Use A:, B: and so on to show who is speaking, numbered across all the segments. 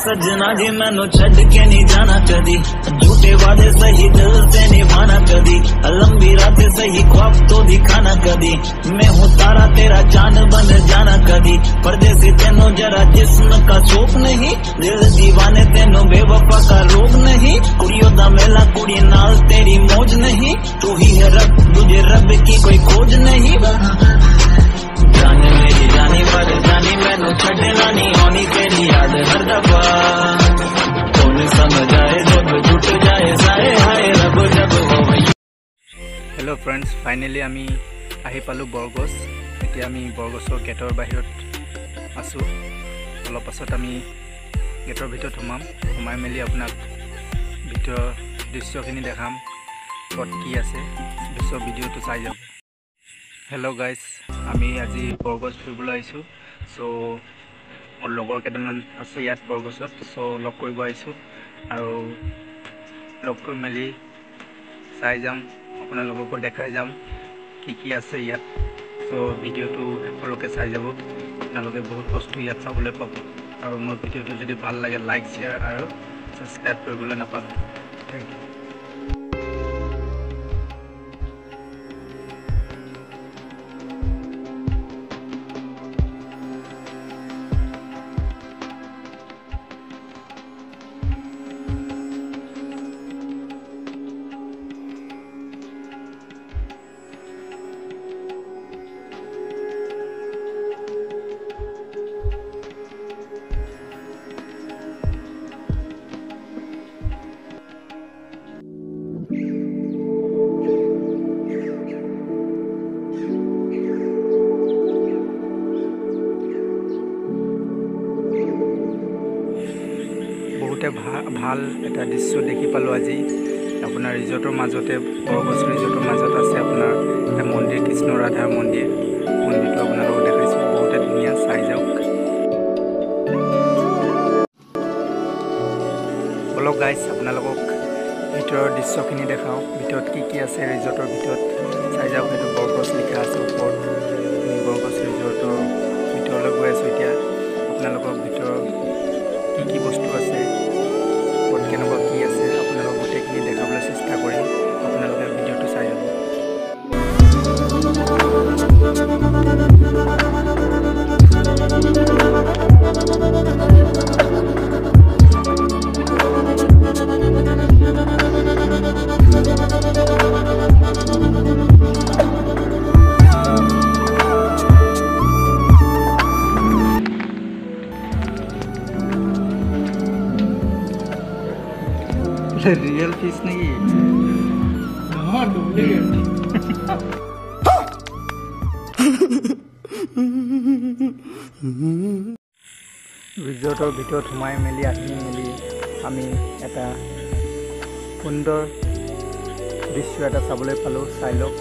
A: सजना जी मैनू छड़ के नहीं जाना कदी, झूठे वादे सही दिल से निभाना कदी, लंबी रातें सही ख्वाब तो दिखाना कदी, मैं हूँ तारा तेरा चांद बन जाना कदी, परदेसी तेनों जरा जिस्म का शौक नहीं, दिल दीवाने तेनों बेवफा का रोग नहीं, कुड़ियों दा मेला कुड़ी नाल तेरी मौज नहीं, तू ही है रब तुझे रब की कोई खोज नहीं। जाने मेरी जानी पर जानी मैनू छड़ना नहीं आनी तेरी याद हर दफा, कौन समझ आए जब जुट जाए सारे हाय रब जब हो।
B: हेलो फ्रेंड्स, फाइनली आमी आহি পালো বৰগছ। এতিয়া আমি বৰগছৰ গেটৰ বাহিৰত আছো। অলপ পাছত আমি গেটৰ ভিতৰত সোমাই মেলি আপোনাক ভিতৰৰ দৃশ্যখিনি দেখাম, ক'ত কি আছে ভিডিঅ'টো চাই যাব। হেল্ল' গাইজ, আমি আজি বৰগছ ফুৰিবলৈ আহিছোঁ। চ' মোৰ লগৰ কেইটামান আছে ইয়াত বৰগছত, চ' লগ কৰিব আহিছোঁ আৰু লগ কৰি মেলি চাই যাম, আপোনালোককো দেখাই যাম কি কি আছে ইয়াত। চ' ভিডিঅ'টো সকলোকে চাই যাব, আপোনালোকে বহুত বস্তু ইয়াত চাবলৈ পাব। আৰু মোৰ ভিডিঅ'টো যদি ভাল লাগে লাইক শ্বেয়াৰ আৰু ছাবস্ক্ৰাইব কৰিবলৈ নাপাব। Thank you. বহুতে ভাল এটা দৃশ্য দেখি পালোঁ আজি। আপোনাৰ ৰিজৰ্টৰ মাজতে, বৰগছ ৰিজৰ্টৰ মাজত আছে আপোনাৰ এটা মন্দিৰ, কৃষ্ণ ৰাধাৰ মন্দিৰ। মন্দিৰটো আপোনালোকক দেখাইছোঁ, বহুতে ধুনীয়া, চাই যাওক। বলক গাইজ, আপোনালোকক ভিতৰৰ দৃশ্যখিনি দেখাওঁ, ভিতৰত কি কি আছে ৰিজৰ্টৰ ভিতৰত চাই যাওক। সেইটো বৰগছ লিখা আছে ওপৰত। বৰগছ ৰিজৰ্টৰ ভিতৰলৈ গৈ আছোঁ এতিয়া। আপোনালোকক ভিতৰৰ কি কি বস্তু আছে, ক'ত কেনেকুৱা কি আছে, আপোনালোকক গোটেইখিনি দেখাবলৈ চেষ্টা কৰিম। আপোনালোকে ভিডিঅ'টো চাই যাব। रियल फिश नहीं, हाँ डुप्लीकेट। ৰিজৰ্টৰ ভিতৰত সোমাই মেলি আমি এটা সুন্দৰ দৃশ্য এটা চাবলৈ পালোঁ। চাই লওক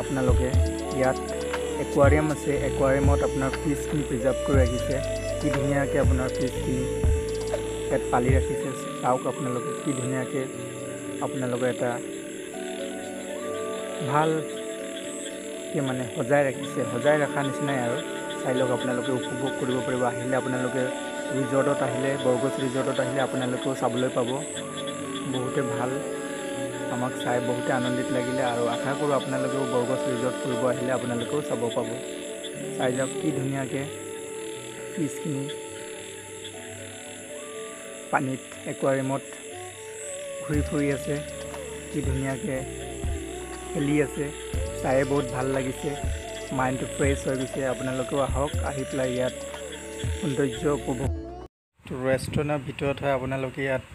B: আপোনালোকে। ইয়াত একুৱাৰিয়াম আছে, একুৱাৰিয়ামত আপোনাৰ ফিছখিনি প্ৰিজাৰ্ভ কৰি ৰাখিছে। কি ধুনীয়াকৈ আপোনাৰ ফিছখিনি ইয়াত পালি ৰাখিছে। চাওক আপোনালোকে কি ধুনীয়াকৈ আপোনালোকে এটা ভালকৈ মানে সজাই ৰাখিছে, সজাই ৰখাৰ নিচিনাই আৰু। চাই লওক আপোনালোকে, উপভোগ কৰিব পাৰিব। আহিলে আপোনালোকে ৰিজৰ্টত আহিলে, বৰগছ ৰিজৰ্টত আহিলে আপোনালোকেও চাবলৈ পাব। বহুতে ভাল, আমাক চাই বহুতে আনন্দিত লাগিলে আৰু আশা কৰোঁ আপোনালোকেও বৰগছ ৰিজৰ্ট ফুৰিব আহিলে আপোনালোকেও চাব পাব। চাই যাওক কি ধুনীয়াকৈ ফিছখিনি পানীত একুৱাৰিয়ামত ঘূৰি ফুৰি আছে, কি ধুনীয়াকৈ খেলি আছে। চায়ে বহুত ভাল লাগিছে, মাইণ্ডটো ফ্ৰেছ হৈ গৈছে। আপোনালোকেও আহক, আহি পেলাই ইয়াত সৌন্দৰ্য উপভোগ। ৰেষ্টুৰেণ্টৰ ভিতৰত হয়, আপোনালোকে ইয়াত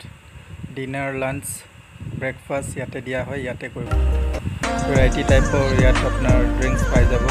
B: ডিনাৰ, লাঞ্চ, ব্ৰেকফাষ্ট ইয়াতে দিয়া হয়। ইয়াতে কৰিব ভেৰাইটি টাইপৰ ইয়াত আপোনাৰ ড্ৰিংকছ পাই যাব।